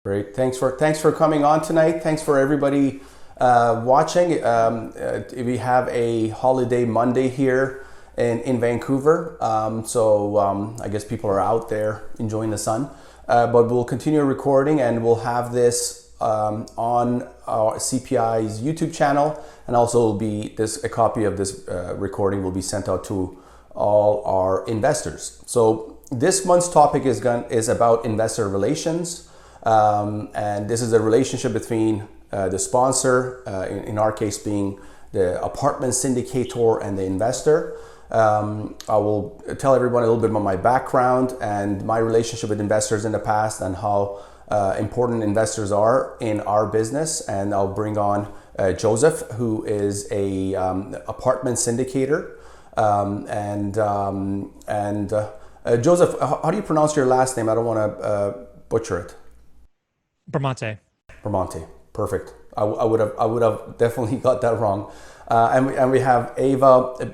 Great. Thanks for coming on tonight. Thanks for everybody watching. We have a holiday Monday here in Vancouver. I guess people are out there enjoying the sun. But we'll continue recording and we'll have this on our CPI's YouTube channel, and also a copy of this recording will be sent out to all our investors. So this month's topic is about investor relations. And this is a relationship between the sponsor, in our case being the apartment syndicator, and the investor. I will tell everyone a little bit about my background and my relationship with investors in the past and how important investors are in our business. And I'll bring on Joseph, who is a apartment syndicator. Joseph, how do you pronounce your last name? I don't want to butcher it. 𝗖𝗣𝗜 𝗖𝗪. Perfect. I would have definitely got that wrong. And we have 𝗖𝗣𝗜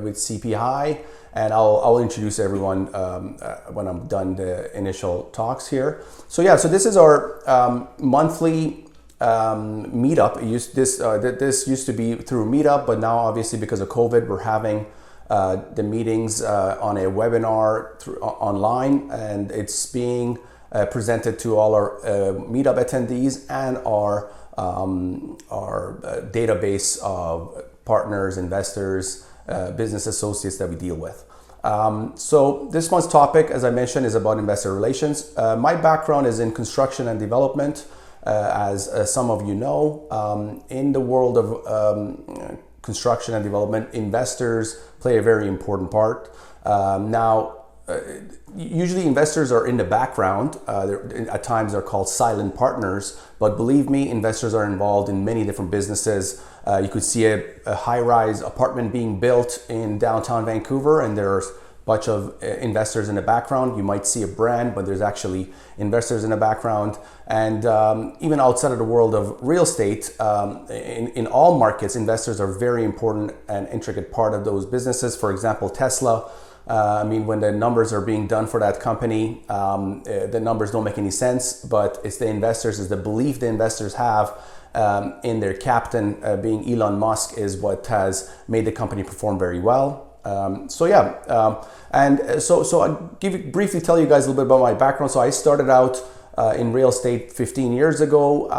with CPI, and I'll introduce everyone when I'm done the initial talks here. So this is our monthly meetup. This used to be through Meetup, but now obviously because of COVID, we're having the meetings on a webinar online, and it's being presented to all our meetup attendees and our database of partners, investors, business associates that we deal with. So this month's topic, as I mentioned, is about investor relations. My background is in construction and development, as some of you know. In the world of construction and development, investors play a very important part. Usually investors are in the background. At times they're called silent partners, but believe me, investors are involved in many different businesses. You could see a high-rise apartment being built in downtown Vancouver, and there's a bunch of investors in the background. You might see a brand, but there's actually investors in the background. And even outside of the world of real estate, in all markets, investors are very important and intricate part of those businesses. For example, Tesla. When the numbers are being done for that company, the numbers don't make any sense, but it's the investors, it's the belief the investors have in their captain, being Elon Musk, is what has made the company perform very well. So I'll briefly tell you guys a little bit about my background. So I started out in real estate 15 years ago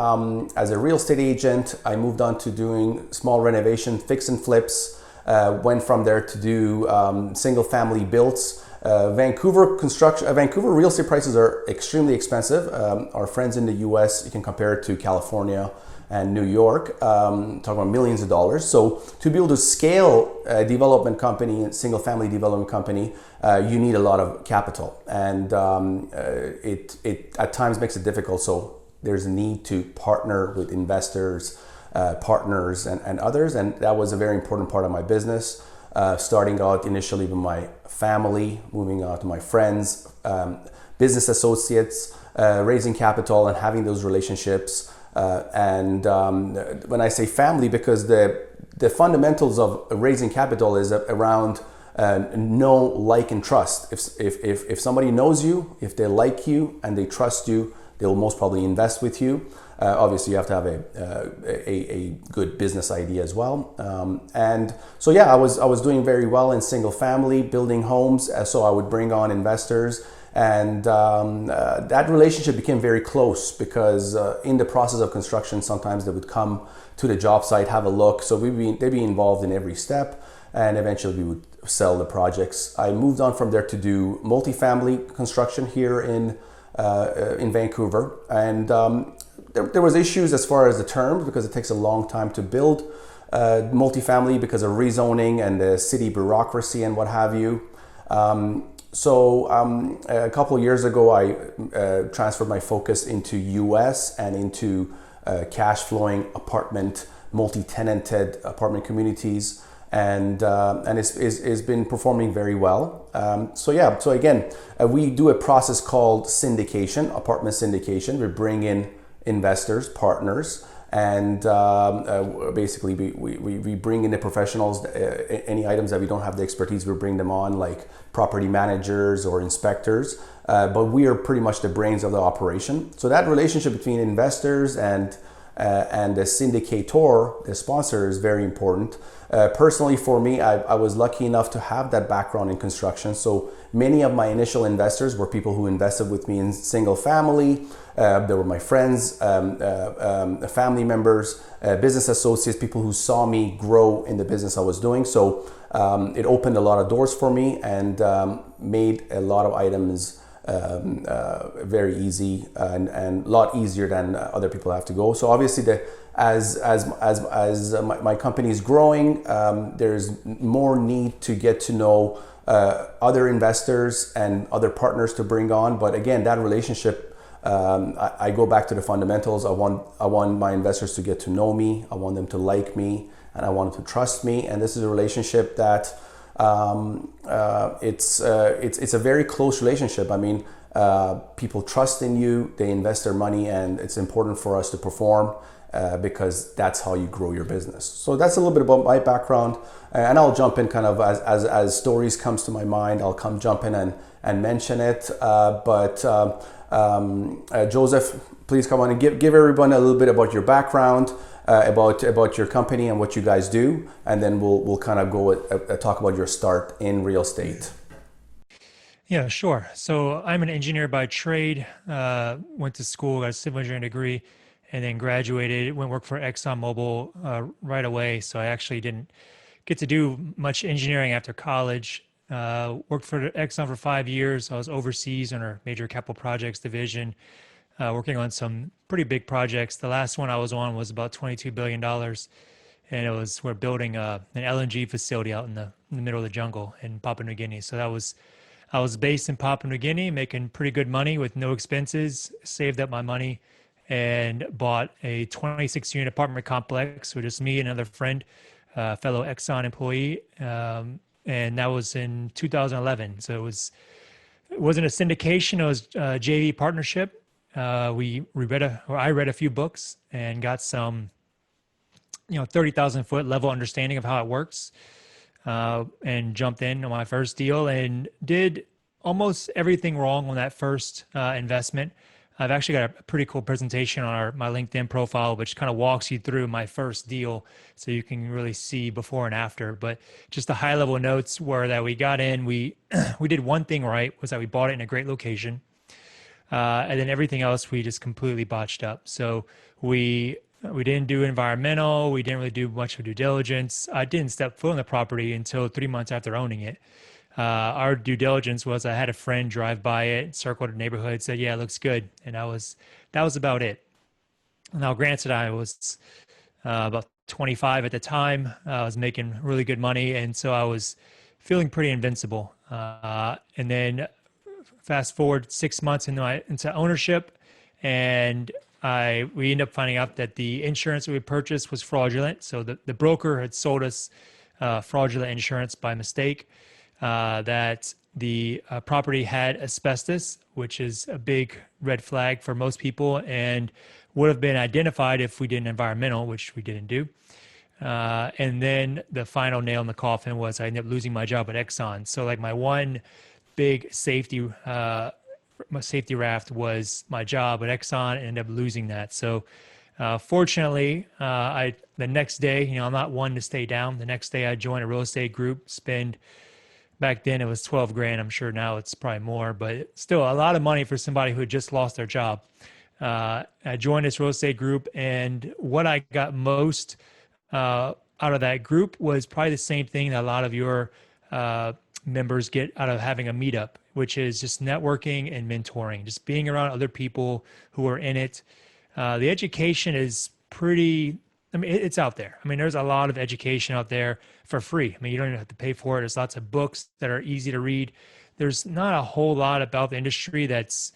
as a real estate agent. I moved on to doing small renovation, fix and flips. Went from there to do single family builds. Vancouver real estate prices are extremely expensive. Our friends in the US, you can compare it to California and New York, talking about millions of dollars. So to be able to scale a development company, a single family development company, you need a lot of capital, and it at times makes it difficult. So there's a need to partner with investors, partners and others, and that was a very important part of my business. Starting out initially with my family, moving on to my friends, business associates, raising capital and having those relationships. When I say family, because the fundamentals of raising capital is around know, like, and trust. If somebody knows you, if they like you and they trust you, they'll most probably invest with you. Obviously, you have to have a good business idea as well. I was doing very well in single family, building homes. So I would bring on investors, and that relationship became very close because in the process of construction, sometimes they would come to the job site, have a look. So they'd be involved in every step, and eventually we would sell the projects. I moved on from there to do multifamily construction here in Vancouver, and there was issues as far as the terms, because it takes a long time to build multifamily because of rezoning and the city bureaucracy and what have you. A couple of years ago, I transferred my focus into US and into cash flowing multi-tenanted apartment communities, and it's been performing very well. So again, we do a process called syndication, apartment syndication. We bring in investors, partners, And basically, we bring in the professionals. Any items that we don't have the expertise, we bring them on, like property managers or inspectors. But we are pretty much the brains of the operation. So that relationship between investors and the syndicator, the sponsor, is very important. Personally, for me, I was lucky enough to have that background in construction. So many of my initial investors were people who invested with me in single family. They were my friends, family members, business associates, people who saw me grow in the business I was doing. So it opened a lot of doors for me and made a lot of items very easy and a lot easier than other people have to go. So obviously, as my company is growing, there's more need to get to know other investors and other partners to bring on. But again, that relationship, I go back to the fundamentals. I want my investors to get to know me. I want them to like me, and I want them to trust me. And this is a relationship that it's a very close relationship. I mean, people trust in you, they invest their money, and it's important for us to perform because that's how you grow your business. So that's a little bit about my background, and I'll jump in kind of as stories comes to my mind. I'll jump in and mention it. But Joseph, please come on and give everyone a little bit about your background. About your company and what you guys do, and then we'll kind of go talk about your start in real estate. Yeah, sure. So I'm an engineer by trade. Went to school, got a civil engineering degree, and then graduated. Went work for ExxonMobil right away. So I actually didn't get to do much engineering after college. Worked for Exxon for 5 years. I was overseas on our major capital projects division. Working on some pretty big projects. The last one I was on was about $22 billion. And we're building an LNG facility out in the middle of the jungle in Papua New Guinea. So I was based in Papua New Guinea, making pretty good money with no expenses, saved up my money, and bought a 26-unit apartment complex with just me and another friend, fellow Exxon employee. And that was in 2011. So it wasn't a syndication, it was a JV partnership. I read a few books and got some, 30,000 foot level understanding of how it works, and jumped in on my first deal and did almost everything wrong on that first investment. I've actually got a pretty cool presentation on my LinkedIn profile, which kind of walks you through my first deal so you can really see before and after. But just the high level notes were that we got in, we did one thing right, was that we bought it in a great location. And then everything else we just completely botched up. So we didn't do environmental. We didn't really do much of due diligence. I didn't step foot on the property until 3 months after owning it. Our due diligence was I had a friend drive by it, circled the neighborhood, said, "Yeah, it looks good," and that was about it. Now, granted, I was about 25 at the time. I was making really good money, and so I was feeling pretty invincible. And then fast forward 6 months into ownership, and we ended up finding out that the insurance that we purchased was fraudulent. So the broker had sold us fraudulent insurance by mistake. That the property had asbestos, which is a big red flag for most people, and would have been identified if we did an environmental, which we didn't do. And then the final nail in the coffin was I ended up losing my job at Exxon. So like my one big safety raft was my job at Exxon, and ended up losing that. So fortunately, the next day, I'm not one to stay down. The next day I joined a real estate group, back then it was 12 grand. I'm sure now it's probably more, but still a lot of money for somebody who had just lost their job. I joined this real estate group, and what I got most out of that group was probably the same thing that a lot of your members get out of having a meetup, which is just networking and mentoring, just being around other people who are in it. The education is it's out there. There's a lot of education out there for free. You don't even have to pay for it. There's lots of books that are easy to read. There's not a whole lot about the industry that's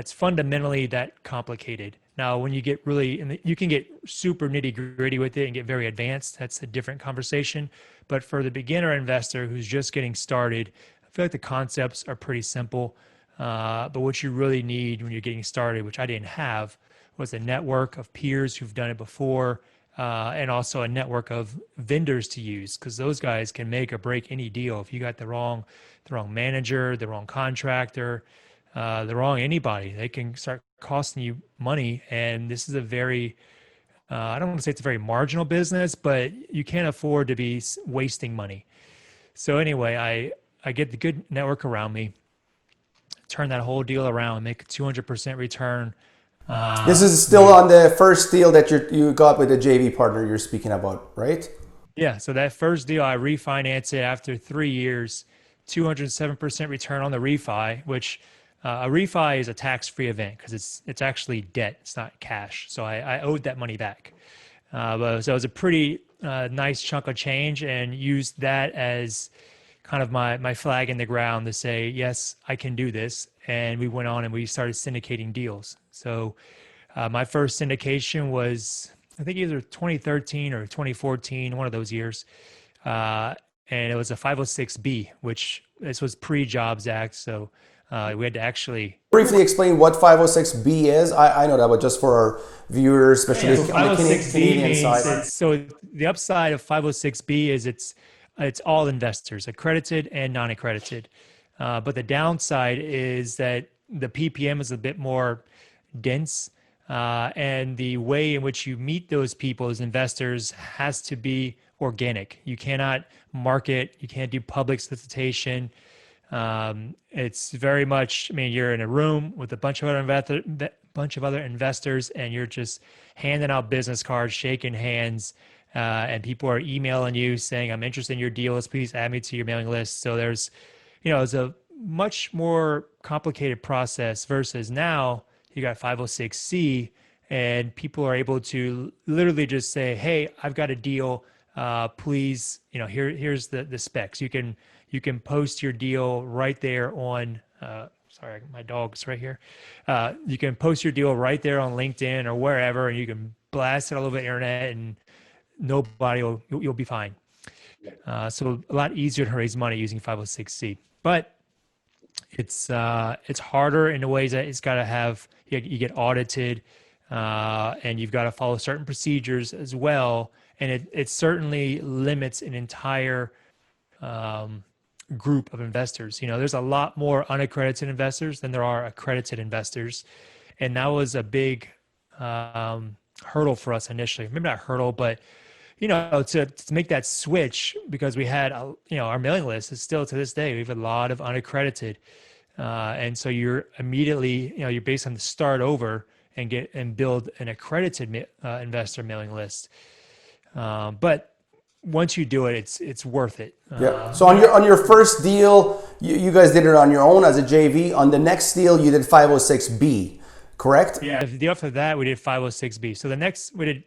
fundamentally that complicated. Now, when you get you can get super nitty gritty with it and get very advanced. That's a different conversation. But for the beginner investor who's just getting started, I feel like the concepts are pretty simple. But what you really need when you're getting started, which I didn't have, was a network of peers who've done it before, and also a network of vendors to use, because those guys can make or break any deal. If you got the wrong manager, the wrong contractor, the wrong anybody, they can start costing you money. And this is a very, I don't want to say it's a very marginal business, but you can't afford to be wasting money. So anyway, I get the good network around me, turn that whole deal around, make a 200% return. This is still on the first deal that you got with the JV partner you're speaking about, right? Yeah. So that first deal, I refinanced it after 3 years, 207% return on the refi, which a refi is a tax-free event because it's actually debt. It's not cash. So I owed that money back. So it was a pretty nice chunk of change, and used that as kind of my flag in the ground to say, yes, I can do this. And we went on and we started syndicating deals. So my first syndication was, I think, either 2013 or 2014, one of those years. And it was a 506B, which this was pre-Jobs Act. So we had to actually briefly explain what 506B is. I know that, but just for our viewers, especially on the Canadian side. So the upside of 506B is it's all investors, accredited and non-accredited. But the downside is that the PPM is a bit more dense, and the way in which you meet those people as investors has to be organic. You cannot market, you can't do public solicitation. It's very much, I mean, you're in a room with a bunch of other investors, and you're just handing out business cards, shaking hands, and people are emailing you saying, I'm interested in your deals, please add me to your mailing list. So there's, it's a much more complicated process versus now you got 506C, and people are able to literally just say, hey, I've got a deal. Please, here's the specs. You can post your deal right there on, sorry, my dog's right here. You can post your deal right there on LinkedIn or wherever, and you can blast it all over the internet, and you'll be fine. So a lot easier to raise money using 506C, but it's harder in the ways that it's got to have, you get audited, and you've got to follow certain procedures as well. And it certainly limits an entire group of investors. There's a lot more unaccredited investors than there are accredited investors. And that was a big hurdle for us initially. Maybe not hurdle, but to make that switch, because we had, our mailing list is still to this day, we have a lot of unaccredited. And so you're immediately, you're based on the start over and build an accredited investor mailing list. But once you do it, it's worth it. Yeah. So on your first deal, you guys did it on your own as a JV. On the next deal, you did 506B, correct? Yeah. The deal after that, we did 506B. So the next, we did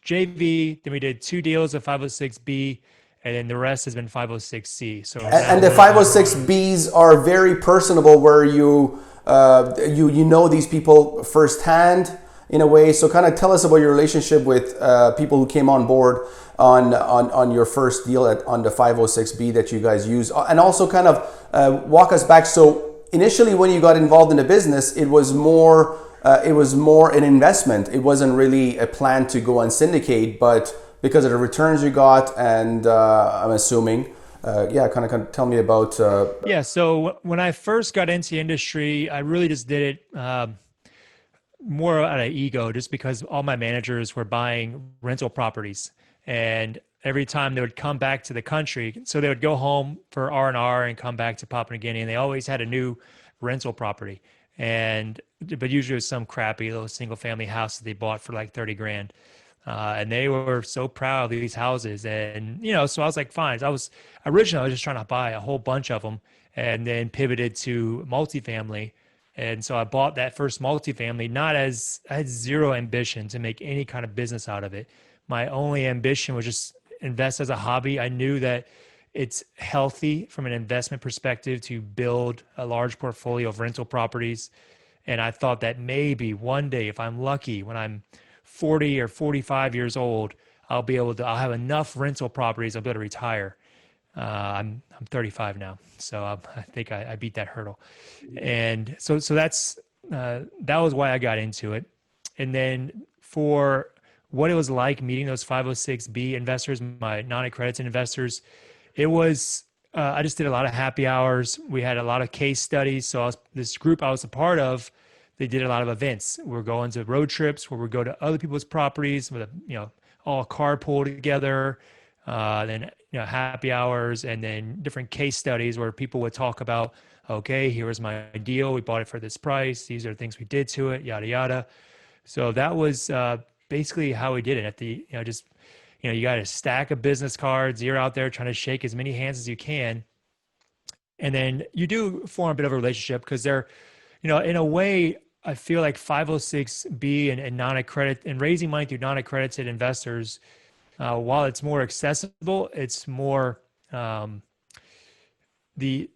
JV, then we did 2 deals of 506B, and then the rest has been 506C. So and the 506Bs are very personable, where you know these people firsthand in a way. So kind of tell us about your relationship with people who came on board on your first deal on the 506B that you guys use, and also kind of walk us back. So initially, when you got involved in the business, it was more an investment. It wasn't really a plan to go and syndicate, but because of the returns you got, and I'm assuming, kind of tell me about. Yeah. So when I first got into the industry, I really just did it more out of ego, just because all my managers were buying rental properties, and every time they would come back to the country, so they would go home for R&R and come back to Papua New Guinea, and they always had a new rental property. But usually it was some crappy little single family house that they bought for like 30 grand. And they were so proud of these houses. And, so I was like, fine. Originally I was just trying to buy a whole bunch of them, and then pivoted to multifamily. And so I bought that first multifamily, I had zero ambition to make any kind of business out of it. My only ambition was just invest as a hobby. I knew that it's healthy from an investment perspective to build a large portfolio of rental properties. And I thought that maybe one day, if I'm lucky, when I'm 40 or 45 years old, I'll have enough rental properties, I'll be able to retire. I'm 35 now, so I think I beat that hurdle. And so that was why I got into it. And then for what it was like meeting those 506B investors, my non-accredited investors, it was, I just did a lot of happy hours. We had a lot of case studies. So this group I was a part of, they did a lot of events. We're going to road trips where we go to other people's properties with all carpool together, then happy hours, and then different case studies where people would talk about, okay, here was my deal. We bought it for this price. These are the things we did to it, yada yada. So that was basically how we did it. At the just you got a stack of business cards. You're out there trying to shake as many hands as you can, and then you do form a bit of a relationship because they're, in a way, I feel like 506B and non-accredited and raising money through non-accredited investors, while it's more accessible, it's more the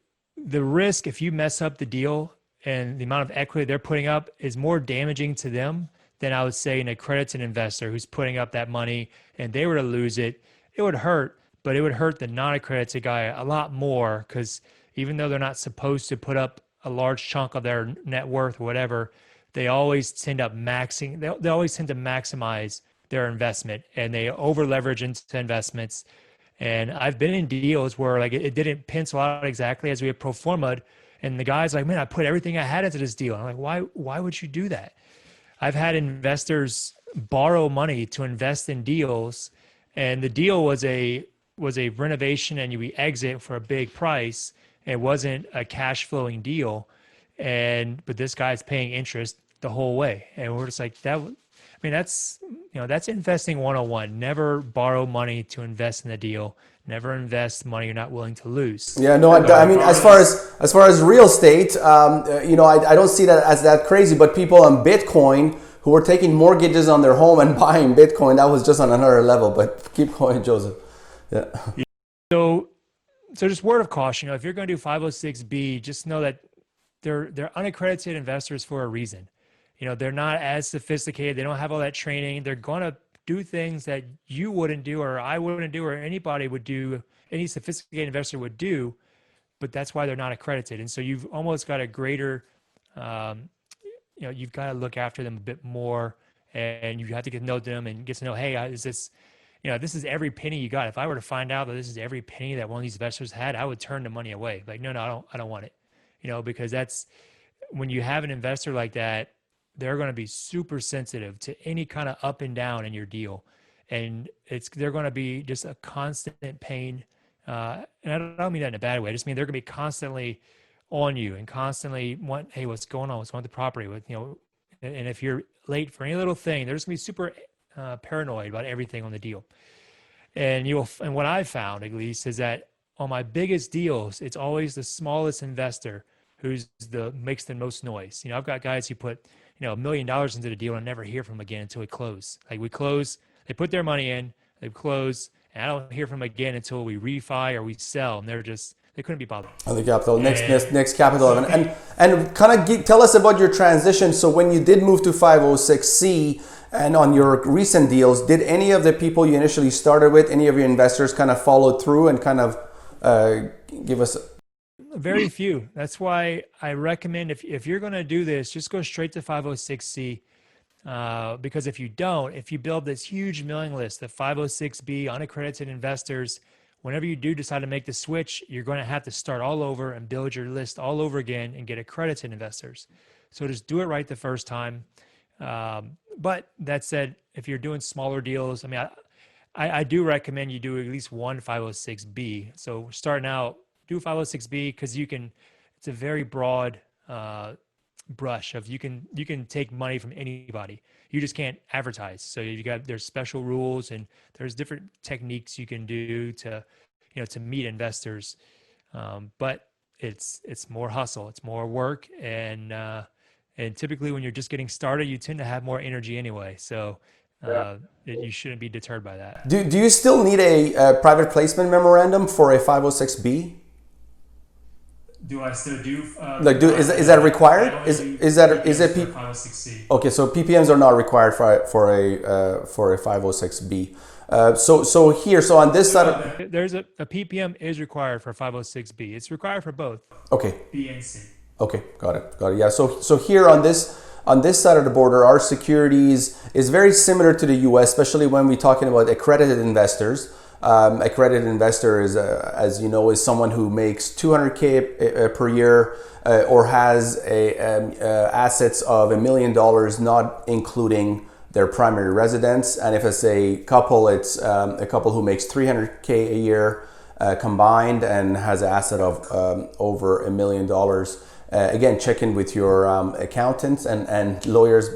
risk if you mess up the deal and the amount of equity they're putting up is more damaging to them than I would say an accredited investor who's putting up that money and they were to lose it, it would hurt, but it would hurt the non-accredited guy a lot more because even though they're not supposed to put up a large chunk of their net worth or whatever, they always tend up they always tend to maximize their investment and they over leverage into investments. And I've been in deals where like it didn't pencil out exactly as we had pro forma'd, and the guy's like, man, I put everything I had into this deal. And I'm like, why would you do that? I've had investors borrow money to invest in deals, and the deal was a renovation and we exit for a big price. It wasn't a cash flowing deal, but this guy's paying interest the whole way, and we're just like that. I mean, that's investing 101. Never borrow money to invest in the deal. Never invest money you're not willing to lose. Yeah, no, I mean, as far as real estate, I don't see that as that crazy. But people on Bitcoin who were taking mortgages on their home and buying Bitcoin, that was just on another level. But keep going, Joseph. Yeah. So just word of caution, if you're going to do 506B, just know that they're unaccredited investors for a reason. They're not as sophisticated. They don't have all that training. They're going to do things that you wouldn't do, or I wouldn't do, or anybody would do, any sophisticated investor would do, but that's why they're not accredited. And so you've almost got a greater, you've got to look after them a bit more, and you have to get to know them and get to know, hey, is this, this is every penny you got. If I were to find out that this is every penny that one of these investors had, I would turn the money away. Like, no, I don't want it, because that's when you have an investor like that, they're going to be super sensitive to any kind of up and down in your deal. And they're going to be just a constant pain. And I don't mean that in a bad way. I just mean they're going to be constantly on you and constantly want, hey, what's going on? What's going on with the property? And if you're late for any little thing, they're just going to be super paranoid about everything on the deal. And what I've found, at least, is that on my biggest deals, it's always the smallest investor who's makes the most noise. I've got guys who put $1 million into the deal and never hear from them again until we close. Like we close, they put their money in, they close, and I don't hear from them again until we refi or we sell, and they couldn't be bothered. On the capital, next capital, and kind of tell us about your transition. So when you did move to 506C, and on your recent deals, did any of the people you initially started with, any of your investors, kind of follow through and kind of give us? Very few. That's why I recommend if you're going to do this, just go straight to 506C. Because if you build this huge mailing list of 506B unaccredited investors, whenever you do decide to make the switch, you're going to have to start all over and build your list all over again and get accredited investors. So just do it right the first time. But that said, if you're doing smaller deals, I mean, I do recommend you do at least one 506B. So starting out, do 506B because it's a very broad brush of you can take money from anybody. You just can't advertise. So there's special rules and there's different techniques you can do to meet investors. But it's more hustle, it's more work, and typically when you're just getting started, you tend to have more energy anyway. So you shouldn't be deterred by that. Do you still need a private placement memorandum for a 506B? Do I still do? Is that required? Is it 506C? Okay, so PPMs are not required for a 506B. So on this side, there's a PPM is required for 506B. It's required for both. Okay. B and C. Okay, got it. Yeah. So here on this on this side of the border, our securities is very similar to the US, especially when we're talking about accredited investors. Accredited investor is, as you know, is someone who makes 200K per year or has assets of $1 million, not including their primary residence. And if it's a couple, it's a couple who makes 300K a year combined and has an asset of over $1 million. Again, check in with your accountants and lawyers.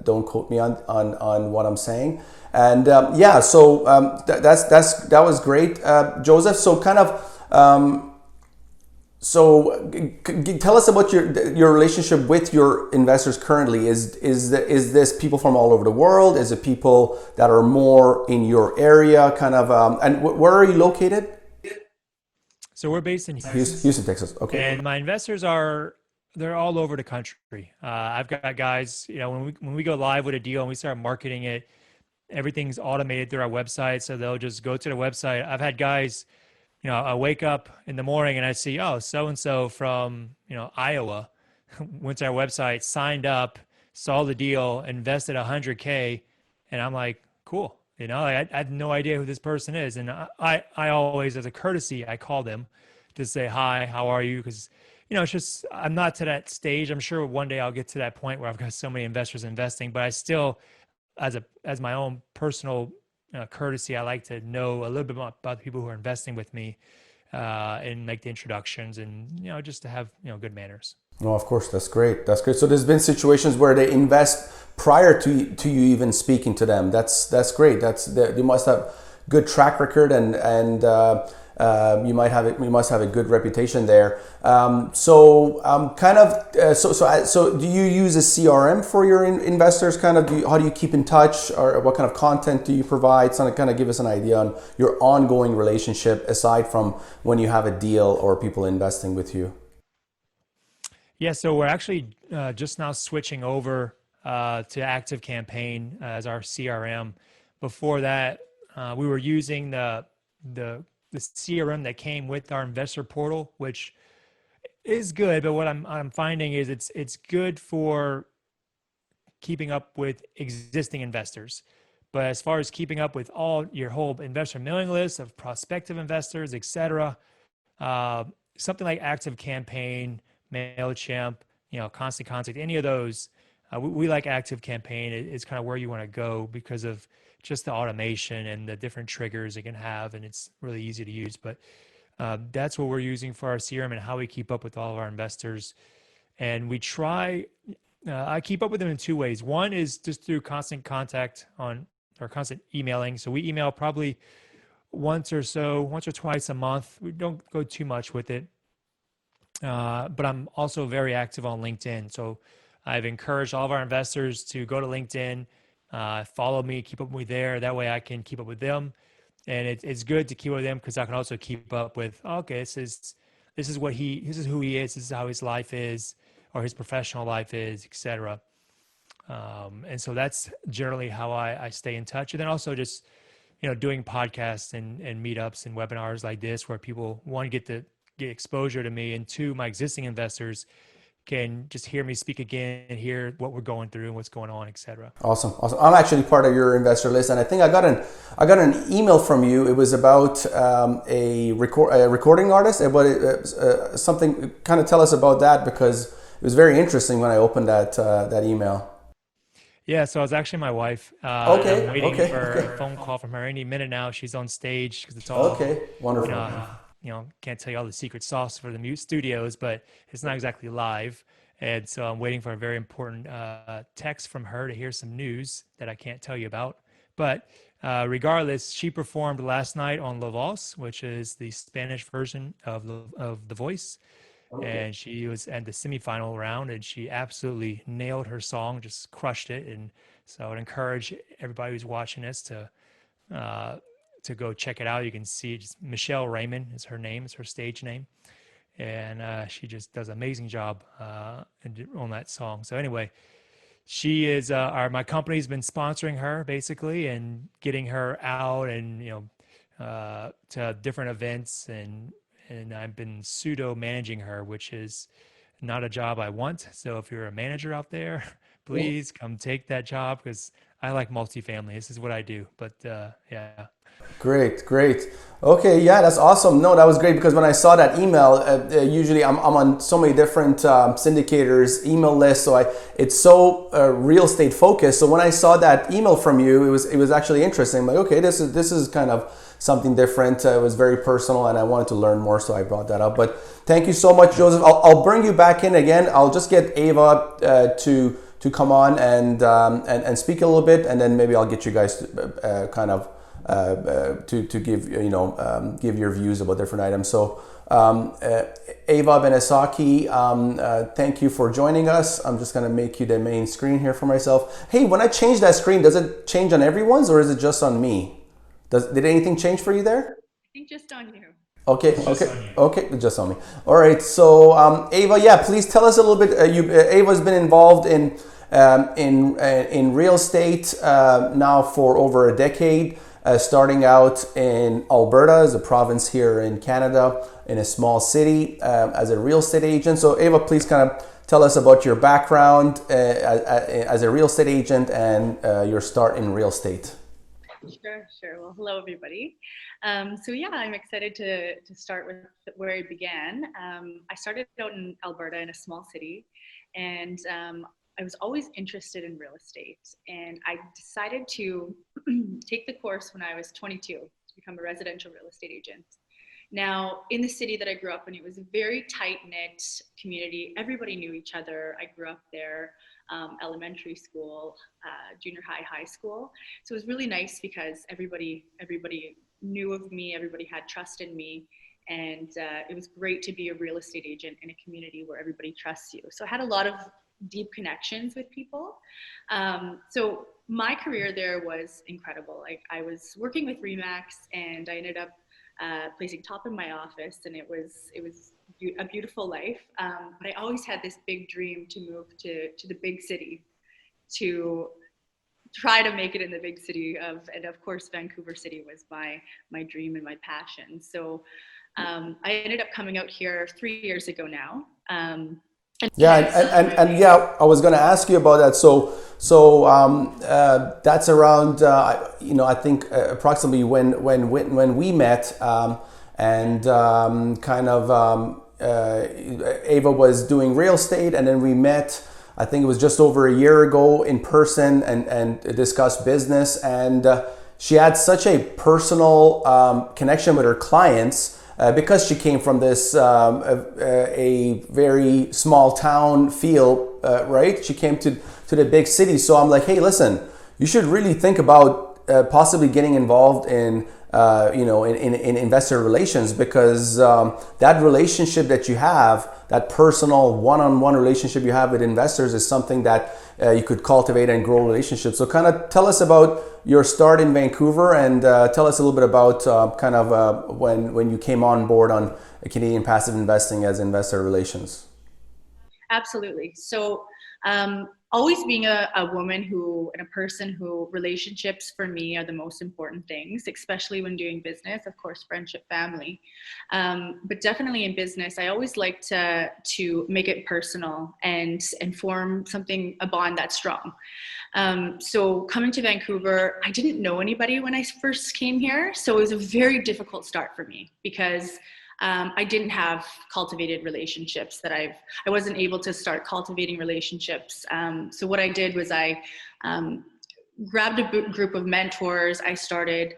Don't quote me on what I'm saying. And yeah, so that was great, Joseph. So kind of tell us about your relationship with your investors currently. Is this people from all over the world? Is it people that are more in your area? Kind of, and where are you located? So we're based in Houston. Houston, Texas. Okay. And my investors they're all over the country. I've got guys, when we go live with a deal and we start marketing it, everything's automated through our website. So they'll just go to the website. I've had guys, I wake up in the morning and I see, oh, so-and-so from, Iowa went to our website, signed up, saw the deal, invested 100K. And I'm like, cool. I had no idea who this person is. And I always, as a courtesy, I call them to say, hi, how are you? Because, it's just, I'm not to that stage. I'm sure one day I'll get to that point where I've got so many investors investing, but I still, as my own personal courtesy, I like to know a little bit more about the people who are investing with me and make the introductions and, just to have, good manners. Oh, of course. That's great. That's great. So there's been situations where they invest prior to you even speaking to them. That's great. You must have good track record and you must have a good reputation there. So do you use a CRM for your investors? Kind of, how do you keep in touch, or what kind of content do you provide? So kind of give us an idea on your ongoing relationship aside from when you have a deal or people investing with you. Yeah, so we're actually just now switching over to Active Campaign as our CRM. Before that, we were using the CRM that came with our investor portal, which is good. But what I'm finding is it's good for keeping up with existing investors. But as far as keeping up with your whole investor mailing list of prospective investors, et cetera, something like Active Campaign, MailChimp, Constant Contact, any of those, we like Active Campaign. It's kind of where you want to go because of just the automation and the different triggers it can have, and it's really easy to use. But that's what we're using for our CRM and how we keep up with all of our investors. And we try, I keep up with them in two ways. One is just through constant contact or constant emailing. So we email probably once or twice a month. We don't go too much with it. But I'm also very active on LinkedIn. So I've encouraged all of our investors to go to LinkedIn, follow me, keep up with me there. That way I can keep up with them. And it's good to keep up with them because I can also keep up with, okay, this is who he is, this is how his life is, or his professional life is, etc. And so that's generally how I stay in touch. And then also just, doing podcasts and meetups and webinars like this where people, one, get exposure to me, and two, my existing investors can just hear me speak again and hear what we're going through and what's going on, etc. Awesome. I'm actually part of your investor list, and I think I got an email from you. It was about a recording artist, about something. Kind of tell us about that, because it was very interesting when I opened that email. Yeah, so it's actually my wife. Okay. I'm waiting for a phone call from her any minute now. She's on stage because it's all Wonderful. Can't tell you all the secret sauce for the mute studios, but it's not exactly live. And so I'm waiting for a very important text from her to hear some news that I can't tell you about. But regardless, she performed last night on La Voz, which is the Spanish version of The Voice. Okay. And she was at the semifinal round, and she absolutely nailed her song, just crushed it. And so I would encourage everybody who's watching this to go check it out. You can see it. Michelle Raymond is her name, is her stage name. And she just does an amazing job on that song. So anyway, she is my company's been sponsoring her basically and getting her out and to different events, and I've been pseudo managing her, which is not a job I want. So if you're a manager out there, please come take that job because I like multifamily. This is what I do. But yeah. Great, great. Okay, yeah, that's awesome. No, that was great because when I saw that email, usually I'm on so many different syndicators email lists, so it's so real estate focused. So when I saw that email from you, it was actually interesting. I'm like, okay, this is kind of something different. It was very personal, and I wanted to learn more, so I brought that up. But thank you so much, Joseph. I'll bring you back in again. I'll just get Ava to come on and speak a little bit, and then maybe I'll get you guys to, kind of. To give give your views about different items. So 𝗖𝗑 Benesocky, thank you for joining us. I'm just going to make you the main screen here for myself. Hey, when I change that screen, does it change on everyone's or is it just on me? Did anything change for you there? I think just on you. Okay, just on me. All right, so 𝗖𝗑, yeah, please tell us a little bit. 𝗖𝗑's been involved in real estate now for over a decade. Starting out in Alberta, as a province here in Canada, in a small city, as a real estate agent. So 𝗖𝗑, please kind of tell us about your background as a real estate agent and your start in real estate. Sure. Well, hello, everybody. So yeah, I'm excited to start with where I began. I started out in Alberta in a small city, and I was always interested in real estate, and I decided to take the course when I was 22 to become a residential real estate agent. Now, in the city that I grew up in, it was a very tight-knit community. Everybody knew each other. I grew up there, elementary school, junior high, high school. So it was really nice because everybody knew of me, everybody had trust in me, and it was great to be a real estate agent in a community where everybody trusts you. So I had a lot of deep connections with people. So my career there was incredible. I was working with RE/MAX, and I ended up placing top in my office, and it was a beautiful life. But I always had this big dream to move to the big city, to try to make it in the big city and of course Vancouver City was my dream and my passion. So I ended up coming out here 3 years ago now. And yeah, I was going to ask you about that. So that's around I think approximately when we met, and 𝗖𝗑 was doing real estate, and then we met. I think it was just over a year ago in person and discussed business. And she had such a personal connection with her clients. Because she came from this a very small town feel, right? She came to the big city. So I'm like, hey, listen, you should really think about possibly getting involved in in investor relations, because that relationship that you have, that personal one-on-one relationship you have with investors, is something that you could cultivate and grow relationships. So kind of tell us about your start in Vancouver, and tell us a little bit about when you came on board on Canadian Passive Investing as investor relations. Absolutely. So always being a woman and a person who, relationships for me are the most important things, especially when doing business. Of course, friendship, family, but definitely in business, I always like to make it personal and form a bond that's strong. So coming to Vancouver, I didn't know anybody when I first came here, so it was a very difficult start for me because I didn't have cultivated relationships I wasn't able to start cultivating relationships. So what I did was I grabbed a group of mentors. I started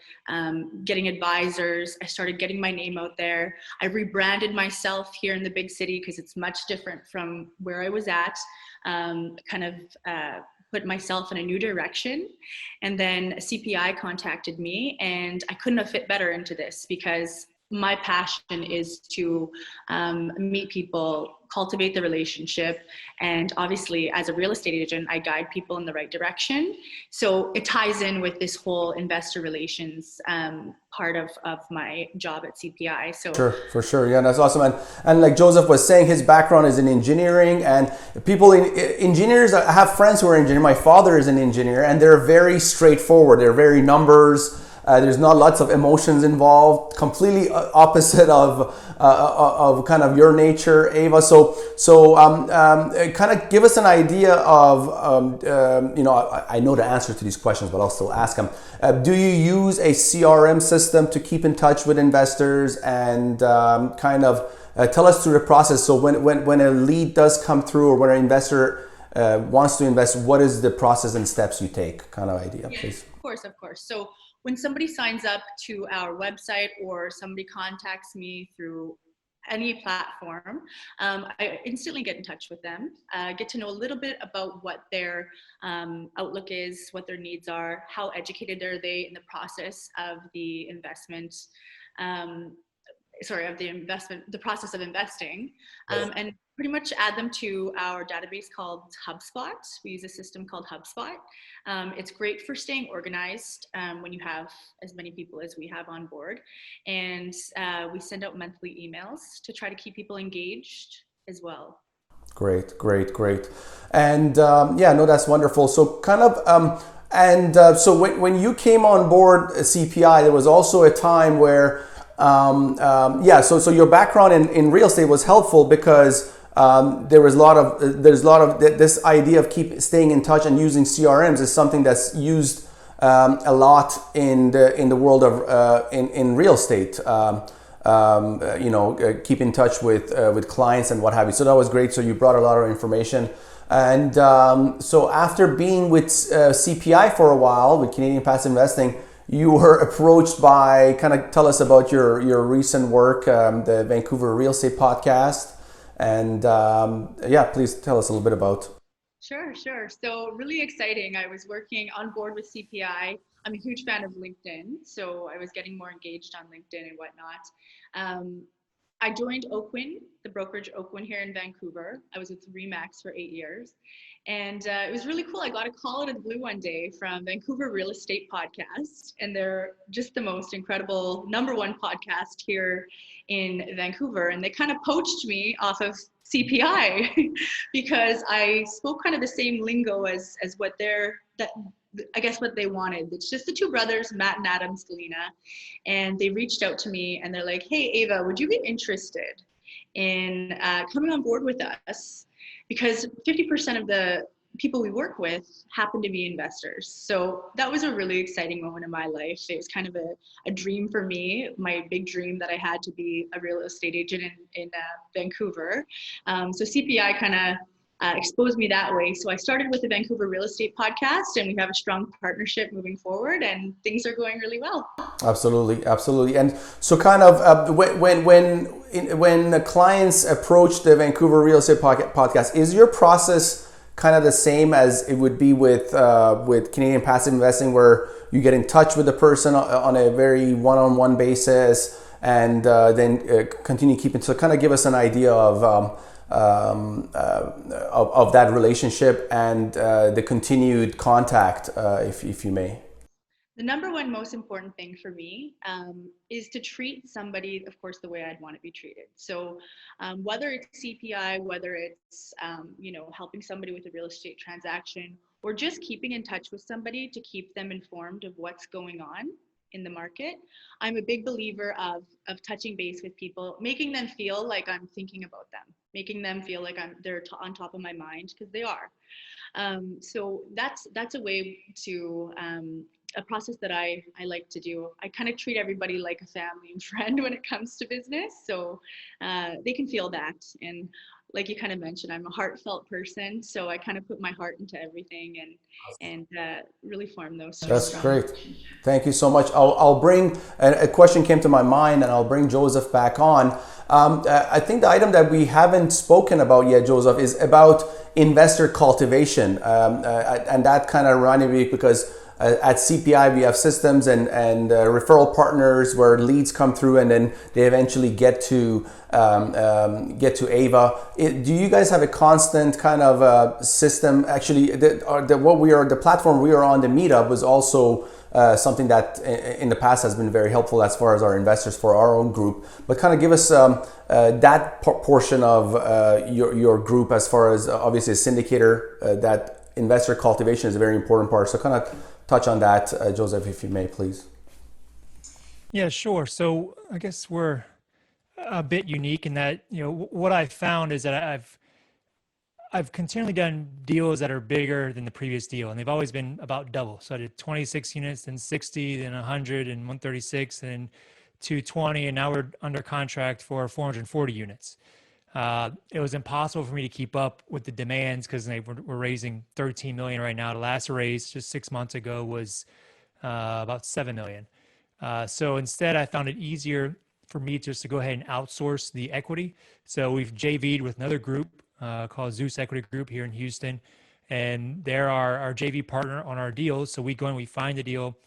getting advisors. I started getting my name out there. I rebranded myself here in the big city because it's much different from where I was at. Put myself in a new direction. And then CPI contacted me, and I couldn't have fit better into this because my passion is to meet people, cultivate the relationship, and obviously as a real estate agent, I guide people in the right direction. So it ties in with this whole investor relations part of my job at CPI. So sure, for sure, yeah, that's awesome. And like Joseph was saying, his background is in engineering, and engineers, I have friends who are engineers. My father is an engineer, and they're very straightforward. They're very numbers. There's not lots of emotions involved. Completely opposite of kind of your nature, Ava. So kind of give us an idea of I know the answer to these questions, but I'll still ask them. Do you use a CRM system to keep in touch with investors and kind of tell us through the process? So when a lead does come through, or when an investor wants to invest, what is the process and steps you take, kind of idea, please? Of course. So when somebody signs up to our website or somebody contacts me through any platform, I instantly get in touch with them, get to know a little bit about what their outlook is, what their needs are, how educated are they in the process of the investment, the process of investing, and pretty much add them to our database called HubSpot. We use a system called HubSpot. It's great for staying organized when you have as many people as we have on board. And we send out monthly emails to try to keep people engaged as well. Great. And that's wonderful. So kind of, so when you came on board CPI, there was also a time where, so your background in real estate was helpful because there's a lot of this idea of staying in touch and using CRMs is something that's used a lot in the world of in real estate. Keep in touch with clients and what have you. So that was great. So you brought a lot of information. And so after being with CPI for a while with Canadian Passive Investing, you were approached by, kind of tell us about your recent work, the Vancouver Real Estate podcast. And please tell us a little bit about. Sure. So really exciting. I was working on board with CPI. I'm a huge fan of LinkedIn, so I was getting more engaged on LinkedIn and whatnot. I joined 𝗖𝗽, the brokerage 𝗖𝗽 here in Vancouver. I was with RE/MAX for 8 years. And it was really cool. I got a call out of the blue one day from Vancouver Real Estate podcast, and they're just the most incredible #1 podcast here in Vancouver. And they kind of poached me off of CPI because I spoke kind of the same lingo as what what they wanted. It's just the two brothers, Matt and Adam Scalina, and they reached out to me and they're like, "Hey, Ava, would you be interested in coming on board with us? Because 50% of the people we work with happen to be investors." So that was a really exciting moment in my life. It was kind of a dream for me, my big dream that I had to be a real estate agent in Vancouver. So CPI kind of exposed me that way. So I started with the Vancouver Real Estate podcast, and we have a strong partnership moving forward, and things are going really well. Absolutely. And so kind of when the clients approach the Vancouver Real Estate podcast, is your process kind of the same as it would be with Canadian Passive Investing, where you get in touch with the person on a very one-on-one basis and then continue keeping? So kind of give us an idea of that relationship and the continued contact, if you may. The #1 most important thing for me is to treat somebody, of course, the way I'd want to be treated. So whether it's CPI, whether it's helping somebody with a real estate transaction, or just keeping in touch with somebody to keep them informed of what's going on in the market, I'm a big believer of touching base with people, making them feel like I'm thinking about them, making them feel like they're on top of my mind, because they are. So that's a way to a process that I like to do. I kind of treat everybody like a family and friend when it comes to business, so they can feel that. And like you kind of mentioned, I'm a heartfelt person, so I kind of put my heart into everything and really form those. That's great. Thank you so much. I'll bring a question came to my mind, and I'll bring Joseph back on. I think the item that we haven't spoken about yet, Joseph, is about investor cultivation, and that kind of reminded me because at CPI we have systems and referral partners where leads come through and then they eventually get to Ava. Do you guys have a constant kind of system? Actually, the platform we are on, the meetup, was also something that in the past has been very helpful as far as our investors for our own group. But kind of give us that portion of your group, as far as obviously a syndicator, that investor cultivation is a very important part. So kind of touch on that, Joseph, if you may, please. Yeah, sure. So I guess we're a bit unique in that, what I've found is that I've continually done deals that are bigger than the previous deal, and they've always been about double. So I did 26 units, then 60, then 100, and 136, and 220, and now we're under contract for 440 units. It was impossible for me to keep up with the demands because we're raising 13 million right now. The last raise just 6 months ago was about 7 million. So instead, I found it easier for me just to go ahead and outsource the equity. So we've JV'd with another group called Zeus Equity Group here in Houston, and they're our JV partner on our deals. So we go and we find the deal,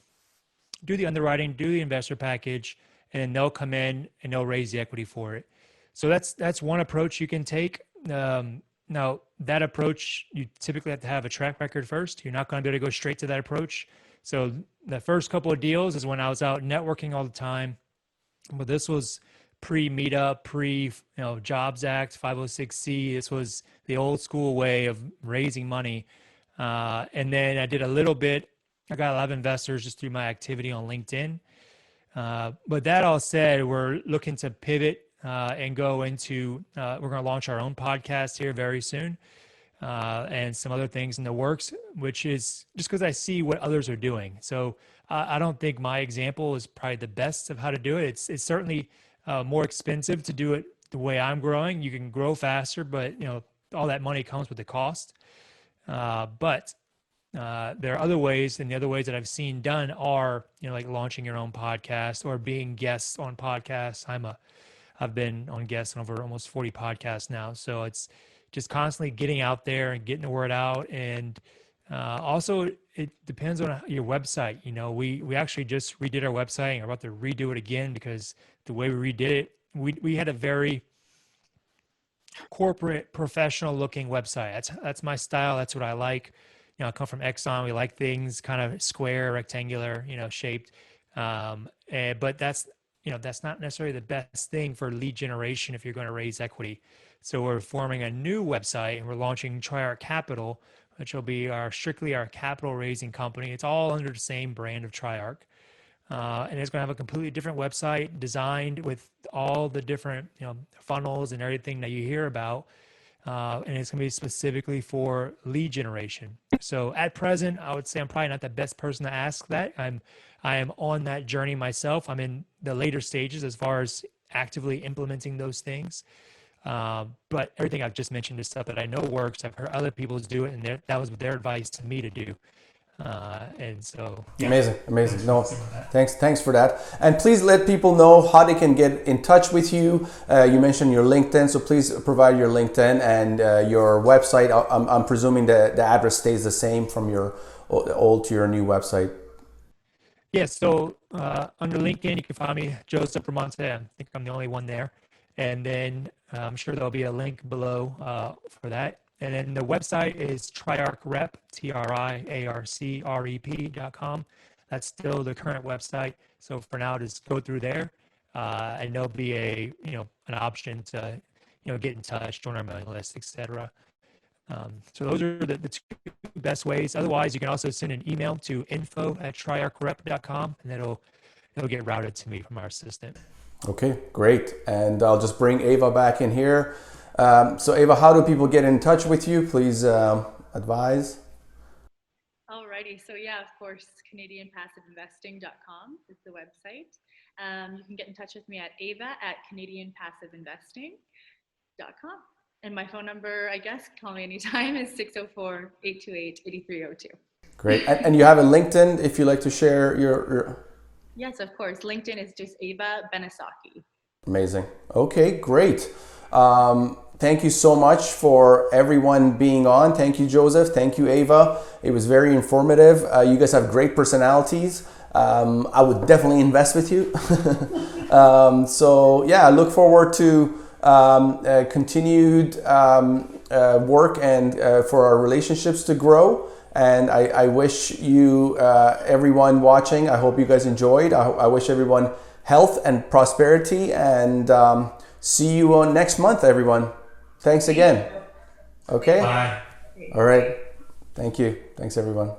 do the underwriting, do the investor package, and then they'll come in and they'll raise the equity for it. So that's one approach you can take. Now that approach, you typically have to have a track record first. You're not going to be able to go straight to that approach. So the first couple of deals is when I was out networking all the time. But this was pre-meetup, Jobs Act, 506C. This was the old school way of raising money. And then I did a little bit. I got a lot of investors just through my activity on LinkedIn. But that all said, we're looking to pivot and go into, we're going to launch our own podcast here very soon. And some other things in the works, which is just because I see what others are doing. So I don't think my example is probably the best of how to do it. It's certainly more expensive to do it the way I'm growing. You can grow faster, but all that money comes with the cost. But there are other ways, and the other ways that I've seen done are like launching your own podcast or being guests on podcasts. I've been on guests on over almost 40 podcasts now, so it's just constantly getting out there and getting the word out. And also it depends on your website. We actually just redid our website and are about to redo it again because the way we redid it, we had a very corporate, professional looking website. That's my style. That's what I like. I come from Exxon. We like things kind of square, rectangular, shaped. But that's not necessarily the best thing for lead generation if you're going to raise equity. So we're forming a new website and we're launching 𝗖𝗽 Capital, which will be strictly our capital raising company. It's all under the same brand of 𝗖𝗽. And it's going to have a completely different website designed with all the different funnels and everything that you hear about. And it's going to be specifically for lead generation. So at present, I would say I'm probably not the best person to ask that. I am on that journey myself. I'm in the later stages as far as actively implementing those things. But everything I've just mentioned is stuff that I know works. I've heard other people do it, and that was their advice to me to do. And so, yeah. Amazing. No, thanks for that. And please let people know how they can get in touch with you. You mentioned your LinkedIn, so please provide your LinkedIn and your website. I'm presuming the address stays the same from your old to your new website. Yeah, so under LinkedIn, you can find me, 𝗖𝗽 𝗖𝗽. I think I'm the only one there. And then I'm sure there'll be a link below for that. And then the website is 𝗖𝗽𝗃rep, TRIARCREP.com. That's still the current website. So for now, just go through there. And there'll be an option to, get in touch, join our mailing list, etc. So those are the two best ways. Otherwise, you can also send an email to info@𝗖𝗽rep.com, and it'll get routed to me from our assistant. Okay, great. And I'll just bring Ava back in here. So Ava, how do people get in touch with you? Please advise. Alrighty, so yeah, of course, CanadianPassiveInvesting.com is the website. You can get in touch with me at ava@CanadianPassiveInvesting.com. And my phone number, I guess, call me anytime, is 604-828-8302. Great. And you have a LinkedIn if you like to share your... Yes, of course. LinkedIn is just 𝗖𝗽 Benesocky. Amazing. Okay, great. Thank you so much for everyone being on. Thank you, Joseph. Thank you, Ava. It was very informative. You guys have great personalities. I would definitely invest with you. So yeah, I look forward to continued work and for our relationships to grow. And I wish you, everyone watching, I hope you guys enjoyed. I wish everyone health and prosperity, and see you next month, everyone. Thanks again. Okay? Bye. All right. Thank you. Thanks, everyone.